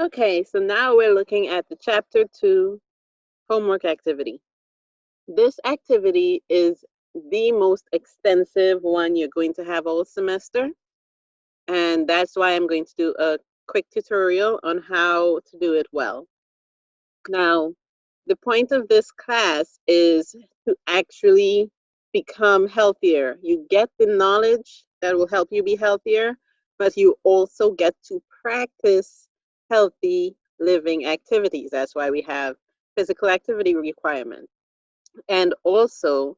Okay, so now we're looking at the Chapter 2 homework activity. This activity is the most extensive one you're going to have all semester, and that's why I'm going to do a quick tutorial on how to do it well. Now, the point of this class is to actually become healthier. You get the knowledge that will help you be healthier, but you also get to practice healthy living activities. That's why we have physical activity requirements. And also,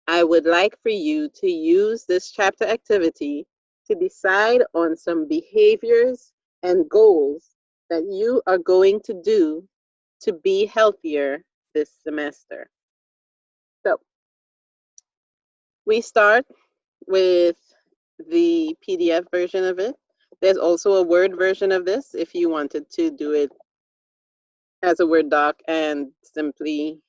I would like for you to use this chapter activity to decide on some behaviors and goals that you are going to do to be healthier this semester. So we start with the PDF version of it. There's also a Word version of this if you wanted to do it as a Word doc and simply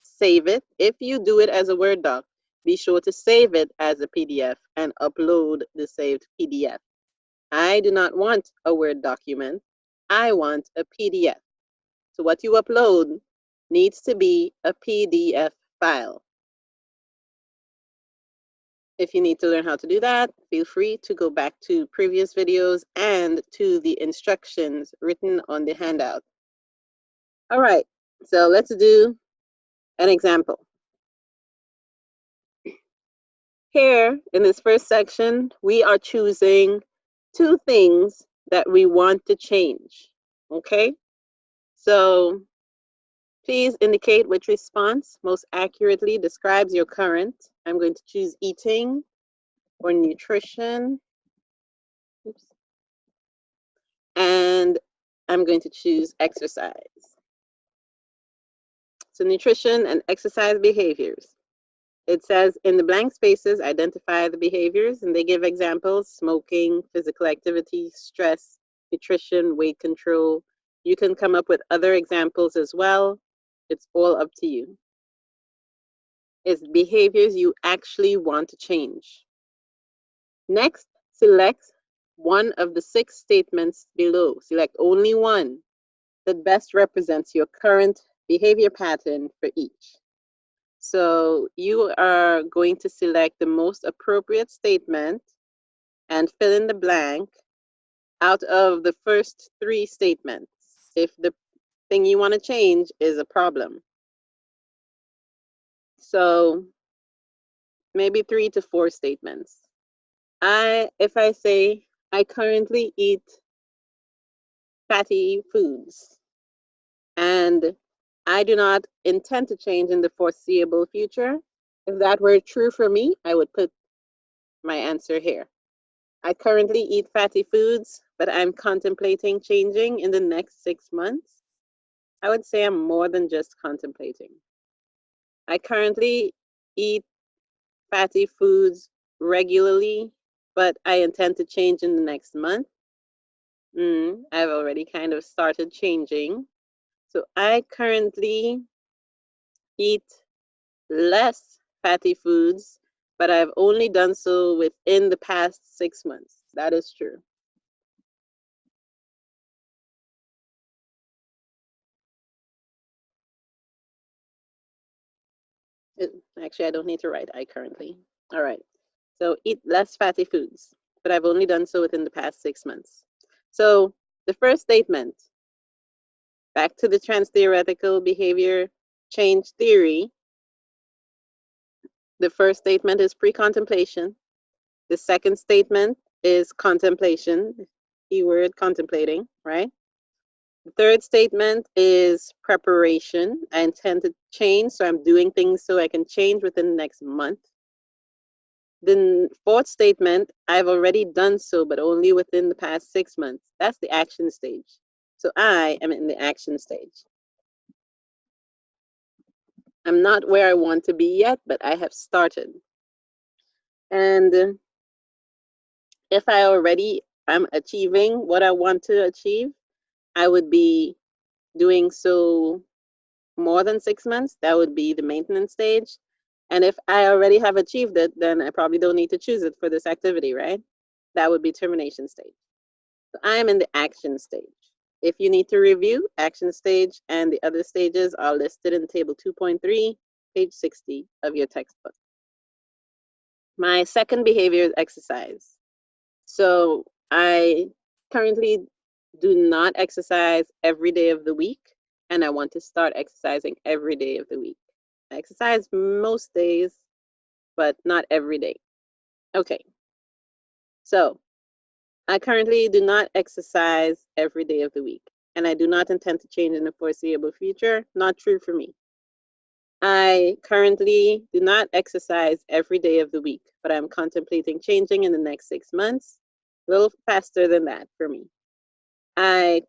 save it. If you do it as a Word doc, be sure to save it as a PDF and upload the saved PDF. I do not want a Word document. I want a PDF. So what you upload needs to be a PDF file. If you need to learn how to do that, feel free to go back to previous videos and to the instructions written on the handout. All right, so let's do an example. Here in this first section, we are choosing 2 things that we want to change, okay? So please indicate which response most accurately describes your current. I'm going to choose eating or nutrition. Oops. And I'm going to choose exercise. So nutrition and exercise behaviors. It says in the blank spaces, identify the behaviors, and they give examples: smoking, physical activity, stress, nutrition, weight control. You can come up with other examples as well. It's all up to you. It's behaviors you actually want to change. Next, select one of the 6 statements below. Select only one that best represents your current behavior pattern for each. So you are going to select the most appropriate statement and fill in the blank out of the first 3 statements if the thing you want to change is a problem. So maybe 3 to 4 statements. If I say, I currently eat fatty foods and I do not intend to change in the foreseeable future, if that were true for me, I would put my answer here. I currently eat fatty foods, but I'm contemplating changing in the next 6 months. I would say I'm more than just contemplating. I currently eat fatty foods regularly, but I intend to change in the next month. I've already kind of started changing. So I currently eat less fatty foods, but I've only done so within the past 6 months. That is true. Actually, I don't need to write I currently. All right. So eat less fatty foods, but I've only done so within the past 6 months. So the first statement, back to the trans-theoretical behavior change theory. The first statement is pre-contemplation. The second statement is contemplation, keyword contemplating, right? The third statement is preparation. I intend to change, so I'm doing things so I can change within the next month. The fourth statement, I've already done so, but only within the past 6 months. That's the action stage. So I am in the action stage. I'm not where I want to be yet, but I have started. And if I already am achieving what I want to achieve, I would be doing so more than 6 months. That would be the maintenance stage. And if I already have achieved it, then I probably don't need to choose it for this activity, right? That would be termination stage. So I am in the action stage. If you need to review, action stage and the other stages are listed in table 2.3, page 60 of your textbook. My second behavior is exercise. So I currently do not exercise every day of the week, and I want to start exercising every day of the week. I exercise most days, but not every day. Okay, so I currently do not exercise every day of the week, and I do not intend to change in the foreseeable future. Not true for me. I currently do not exercise every day of the week, but I'm contemplating changing in the next 6 months, a little faster than that for me. I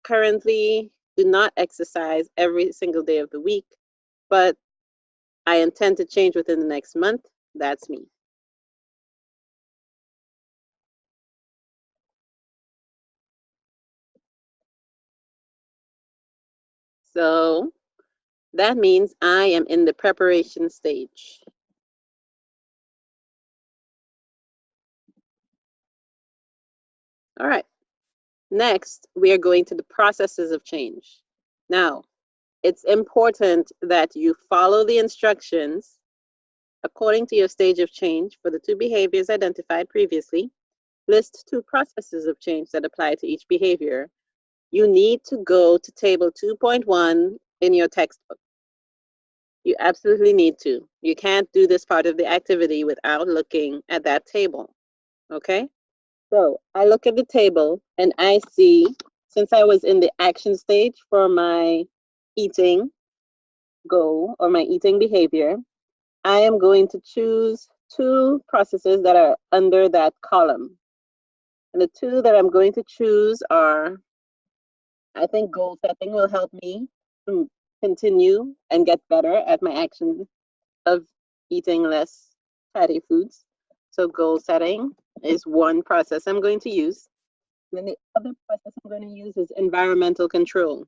currently do not exercise every single day of the week, but I intend to change within the next month. That's me. So that means I am in the preparation stage. All right. Next, we are going to the processes of change. Now, it's important that you follow the instructions according to your stage of change for the two behaviors identified previously. List two processes of change that apply to each behavior. You need to go to table 2.1 in your textbook. You absolutely need to. You can't do this part of the activity without looking at that table, okay? So I look at the table and I see, since I was in the action stage for my eating goal or my eating behavior, I am going to choose two processes that are under that column. And the two that I'm going to choose are, I think goal setting will help me to continue and get better at my action of eating less fatty foods. So goal setting is one process I'm going to use. Then the other process I'm going to use is environmental control.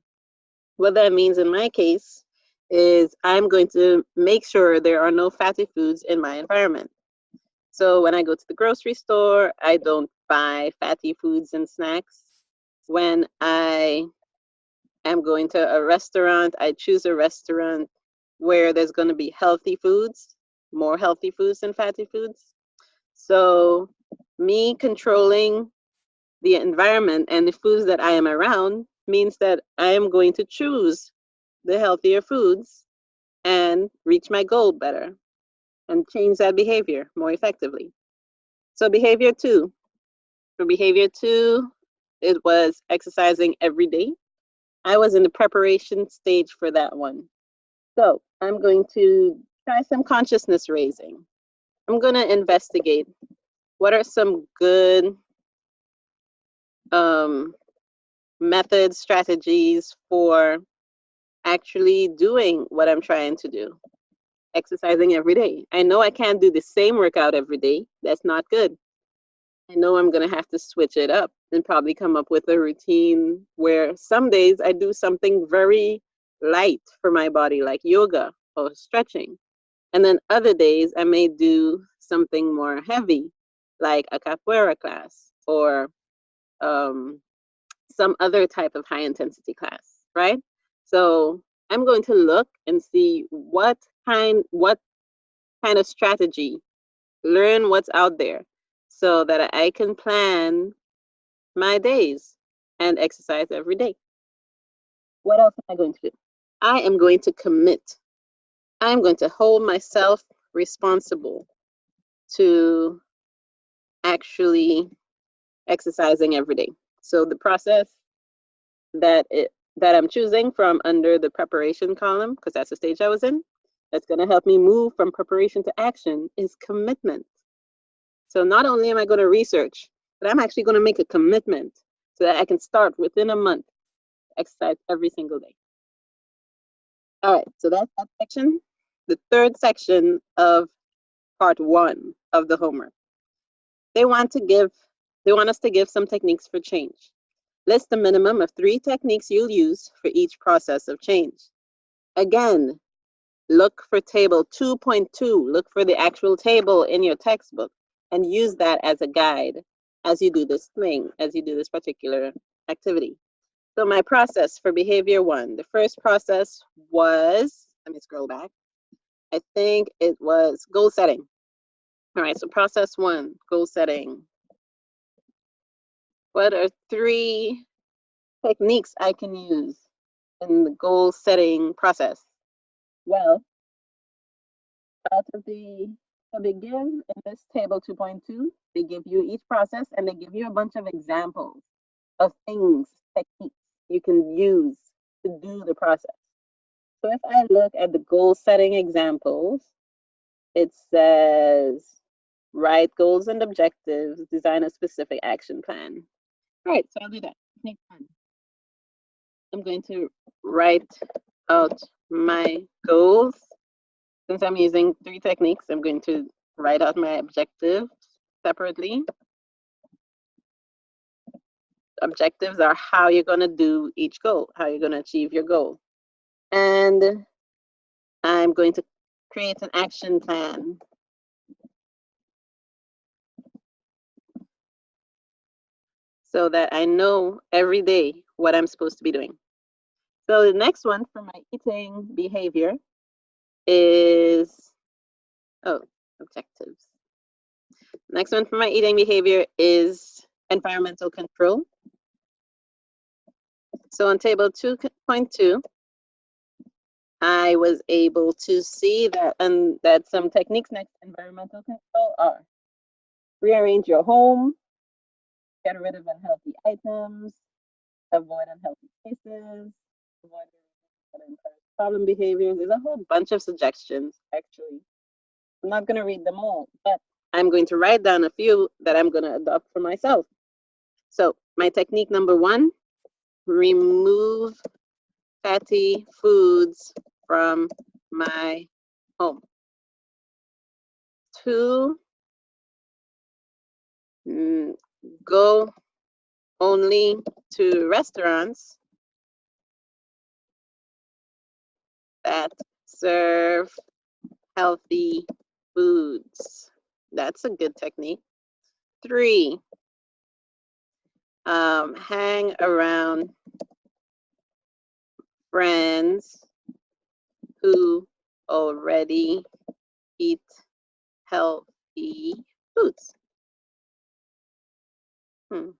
What that means in my case is I'm going to make sure there are no fatty foods in my environment. So when I go to the grocery store, I don't buy fatty foods and snacks. When I am going to a restaurant, I choose a restaurant where there's going to be healthy foods, more healthy foods than fatty foods. So me controlling the environment and the foods that I am around means that I am going to choose the healthier foods and reach my goal better and change that behavior more effectively. So behavior two. For behavior two, it was exercising every day. I was in the preparation stage for that one. So I'm going to try some consciousness raising. I'm going to investigate what are some good methods, strategies for actually doing what I'm trying to do, exercising every day. I know I can't do the same workout every day. That's not good. I know I'm going to have to switch it up and probably come up with a routine where some days I do something very light for my body, like yoga or stretching. And then other days I may do something more heavy, like a capoeira class or some other type of high intensity class, right? So I'm going to look and see what kind of strategy, learn what's out there so that I can plan my days and exercise every day. What else am I going to do? I am going to commit. I'm going to hold myself responsible to actually exercising every day. So the process that I'm choosing from under the preparation column, because that's the stage I was in, that's going to help me move from preparation to action is commitment. So not only am I going to research, but I'm actually going to make a commitment so that I can start within a month to exercise every single day. All right, so that's that section. The third section of part one of the homework. They want us to give some techniques for change. List a minimum of 3 techniques you'll use for each process of change. Again, look for table 2.2. Look for the actual table in your textbook and use that as a guide as you do this thing, as you do this particular activity. So my process for behavior 1, the first process was, let me scroll back. I think it was goal setting. All right, so process 1, goal setting. What are 3 techniques I can use in the goal setting process? Well, out of so they give in this table 2.2, they give you each process and they give you a bunch of examples of things, techniques you can use to do the process. So if I look at the goal setting examples, it says write goals and objectives, design a specific action plan. All right, so I'll do that. Technique 1. I'm going to write out my goals. Since I'm using 3 techniques, I'm going to write out my objectives separately. Objectives are how you're going to do each goal, how you're going to achieve your goal. And I'm going to create an action plan. So that I know every day what I'm supposed to be doing. So the next one for my eating behavior is, objectives. Next one for my eating behavior is environmental control. So on table 2.2, I was able to see that that some techniques next to environmental control are rearrange your home, get rid of unhealthy items, avoid unhealthy places, avoid problem behaviors. There's a whole bunch of suggestions, actually. I'm not going to read them all, but I'm going to write down a few that I'm going to adopt for myself. So my technique number 1, remove fatty foods from my home. 2, go only to restaurants that serve healthy foods. That's a good technique. 3, hang around friends who already eat healthy foods. All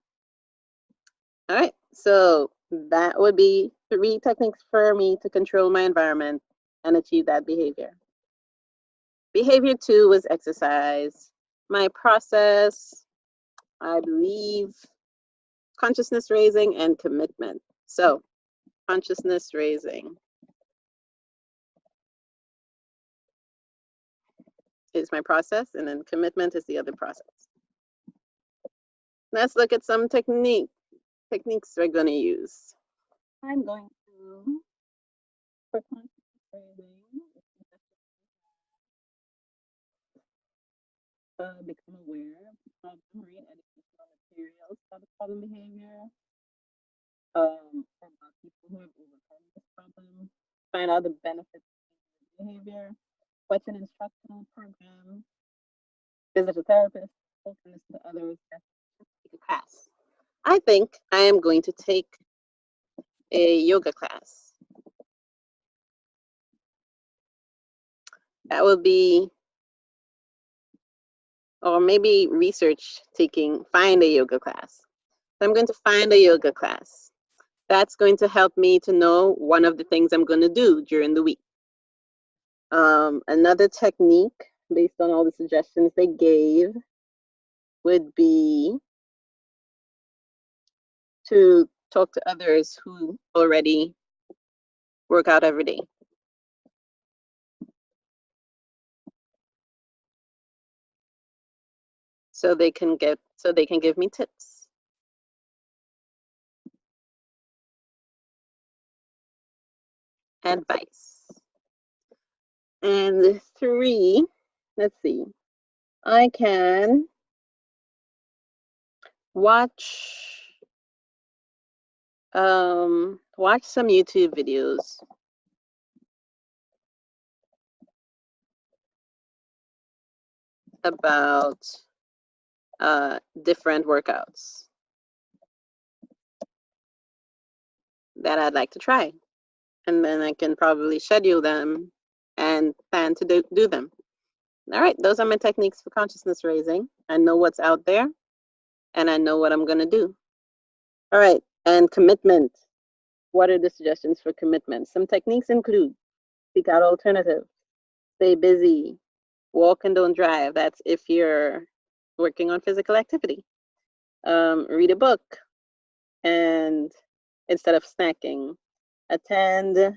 right, so that would be 3 techniques for me to control my environment and achieve that behavior. Behavior 2 was exercise. My process, I believe, consciousness raising and commitment. So consciousness raising is my process, and then commitment is the other process. Let's look at some techniques we're going to use. I'm going to, for consciousness raising, become aware of the problem, read educational materials about the problem behavior, about people who have overcome this problem, find out the benefits of behavior, watch an instructional program, visit a therapist, listen to others, take a class. I think I am going to take a yoga class. That would be, or maybe research find a yoga class. So I'm going to find a yoga class. That's going to help me to know one of the things I'm going to do during the week. Another technique, based on all the suggestions they gave, would be to talk to others who already work out every day. So they can give me tips. Advice. And 3, let's see, I can watch some YouTube videos about different workouts. that I'd like to try. And then I can probably schedule them and plan to do them. All right, those are my techniques for consciousness raising. I know what's out there and I know what I'm going to do. All right, and commitment. What are the suggestions for commitment? Some techniques include seek out alternatives, stay busy, walk and don't drive. That's if you're working on physical activity. Read a book and instead of snacking, attend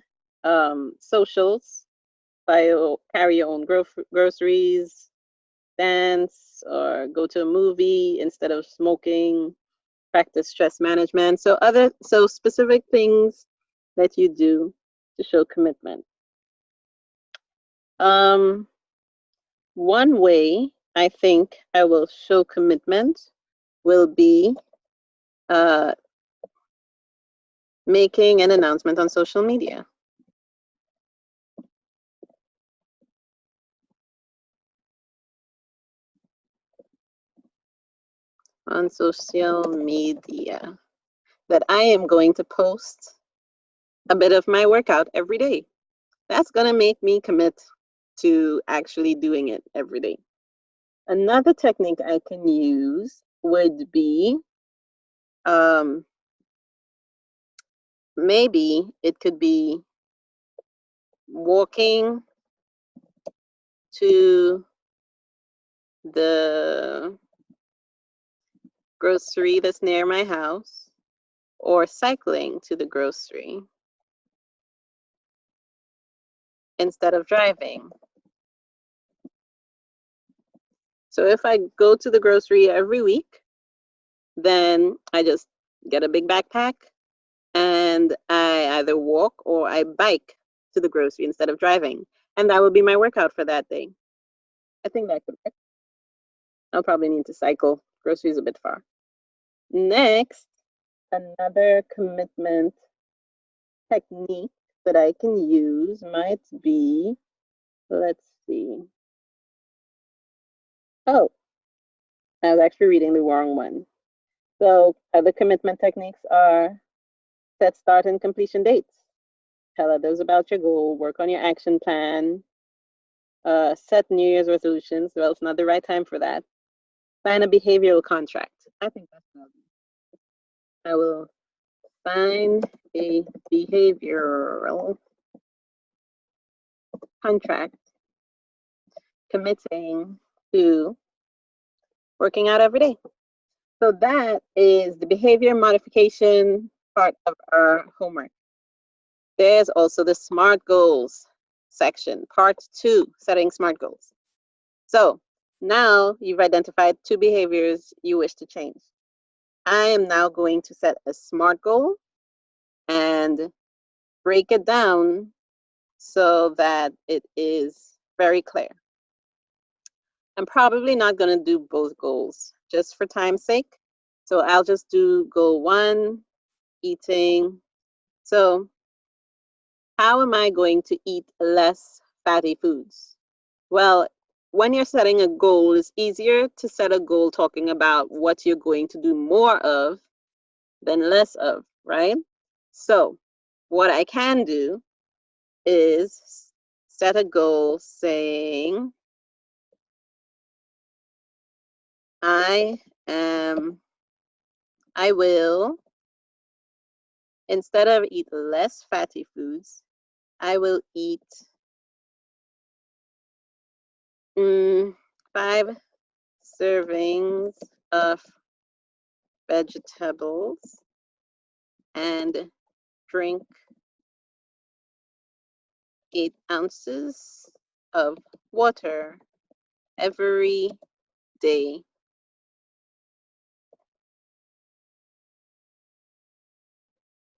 socials, carry your own groceries, dance, or go to a movie instead of smoking, practice stress management. So specific things that you do to show commitment. One way I think I will show commitment will be making an announcement on social media. On social media that I am going to post a bit of my workout every day. That's going to make me commit to actually doing it every day. Another technique I can use would be maybe it could be walking to the grocery that's near my house or cycling to the grocery instead of driving. So if I go to the grocery every week, then I just get a big backpack and I either walk or I bike to the grocery instead of driving. And that will be my workout for that day. I think that could work. I'll probably need to cycle. Grocery is a bit far. Next, another commitment technique that I can use might be, let's see. Oh, I was actually reading the wrong one. So other commitment techniques are set start and completion dates. Tell others about your goal, work on your action plan, set New Year's resolutions. Well, it's not the right time for that. Sign a behavioral contract. I think that's valuable. I will sign a behavioral contract committing to working out every day. So that is the behavior modification part of our homework. There's also the SMART goals section, part 2, setting SMART goals. So now you've identified 2 behaviors you wish to change. I am now going to set a SMART goal and break it down so that it is very clear. I'm probably not going to do both goals just for time's sake. So I'll just do goal 1, eating. So how am I going to eat less fatty foods? Well, when you're setting a goal, it's easier to set a goal talking about what you're going to do more of than less of, right? So what I can do is set a goal saying, I will, instead of eat less fatty foods, I will eat 5 servings of vegetables and drink 8 ounces of water every day.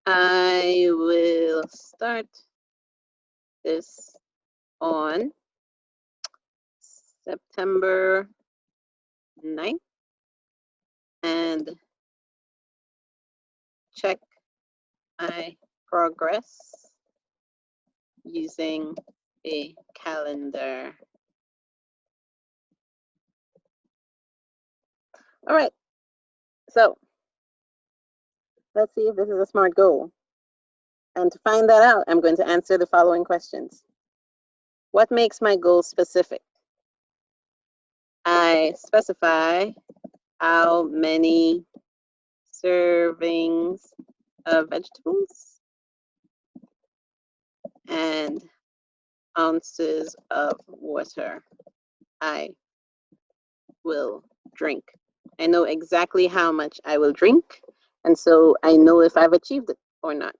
I will start this on September 9th and check my progress using a calendar. All right, so let's see if this is a SMART goal. And to find that out, I'm going to answer the following questions. What makes my goal specific? I specify how many servings of vegetables and ounces of water I will drink. I know exactly how much I will drink, and so I know if I've achieved it or not,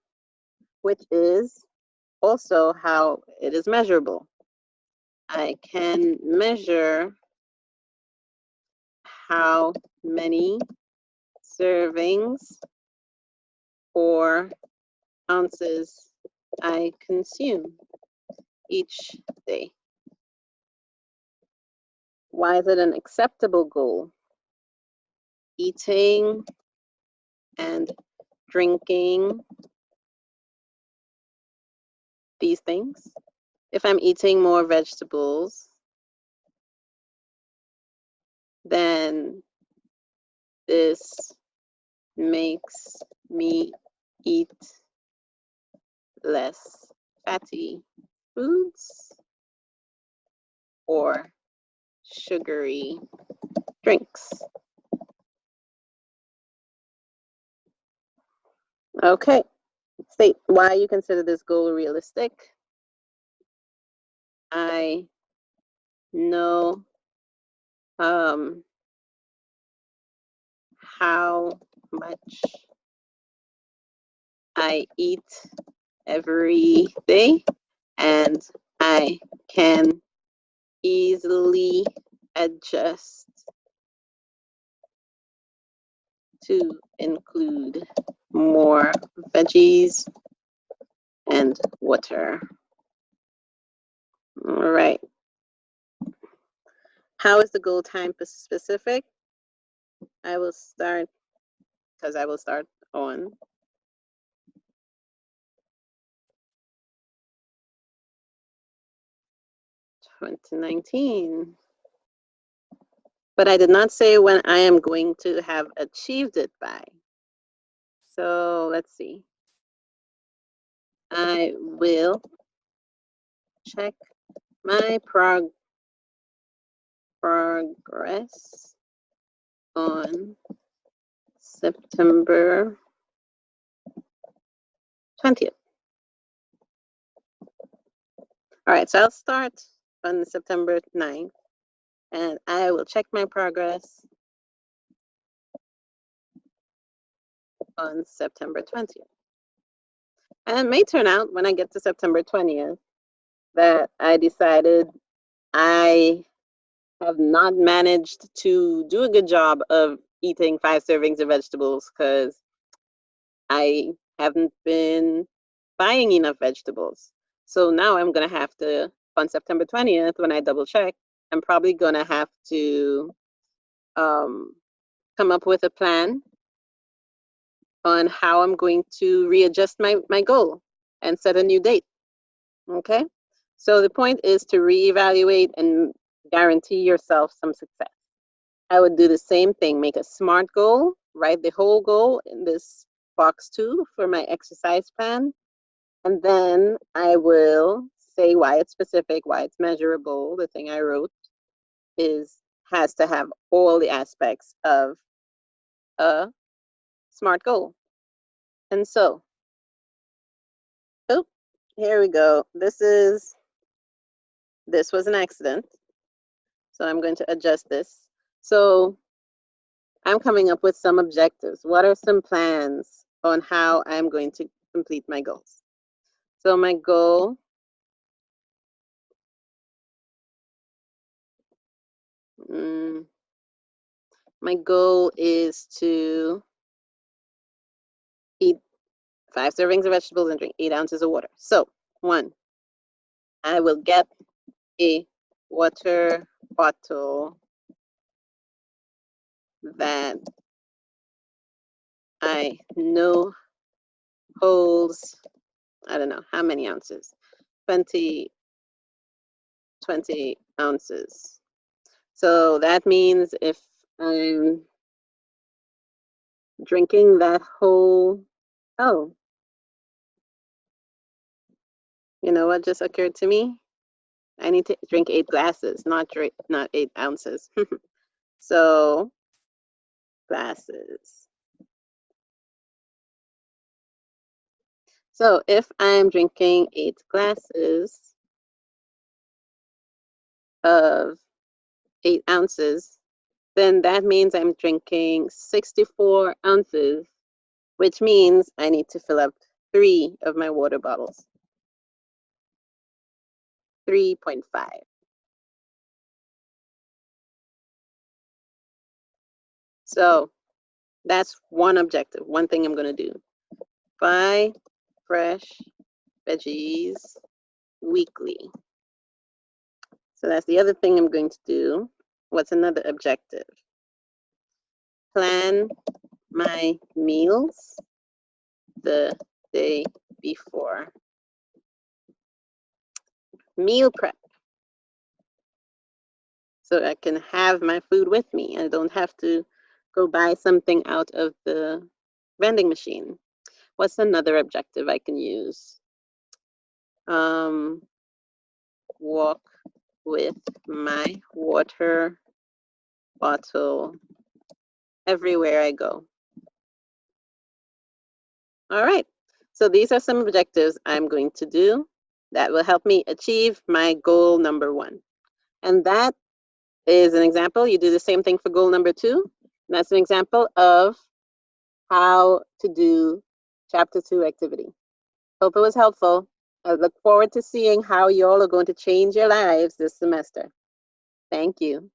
which is also how it is measurable. I can measure how many servings or ounces I consume each day. Why is it an acceptable goal? Eating and drinking these things. If I'm eating more vegetables, then this makes me eat less fatty foods or sugary drinks. Okay, state why you consider this goal realistic. I know how much I eat every day, and I can easily adjust to include more veggies and water. All right. How is the goal time specific? I will start, because I will start on (2019). But I did not say when I am going to have achieved it by. So let's see. I will check my progress on September 20th. All right, so I'll start on September 9th, and I will check my progress on September 20th. And it may turn out when I get to September 20th that I decided I have not managed to do a good job of eating 5 servings of vegetables because I haven't been buying enough vegetables. So now I'm going to have to, on September 20th, when I double check, I'm probably going to have to come up with a plan on how I'm going to readjust my goal and set a new date. Okay? So the point is to reevaluate and guarantee yourself some success. I would do the same thing, make a SMART goal, write the whole goal in this box 2 for my exercise plan, and then I will say why it's specific, why it's measurable. The thing I wrote has to have all the aspects of a SMART goal. And so, here we go. This was an accident. So I'm going to adjust this. So I'm coming up with some objectives. What are some plans on how I'm going to complete my goals? So my goal is to eat 5 servings of vegetables and drink 8 ounces of water. So 1, I will get a water bottle that I know holds, I don't know how many ounces, 20 ounces. So that means if I'm drinking that whole, You know what just occurred to me? I need to drink 8 glasses, not 8 ounces. So, glasses. So if I'm drinking 8 glasses of 8 ounces, then that means I'm drinking 64 ounces, which means I need to fill up 3 of my water bottles. 3.5. So that's one objective, one thing I'm going to do. Buy fresh veggies weekly. So that's the other thing I'm going to do. What's another objective? Plan my meals the day before. Meal prep. So I can have my food with me. I don't have to go buy something out of the vending machine. What's another objective I can use? Walk with my water bottle everywhere I go. All right. So these are some objectives I'm going to do that will help me achieve my goal number 1. And that is an example. You do the same thing for goal number 2. And that's an example of how to do chapter 2 activity. Hope it was helpful. I look forward to seeing how you all are going to change your lives this semester. Thank you.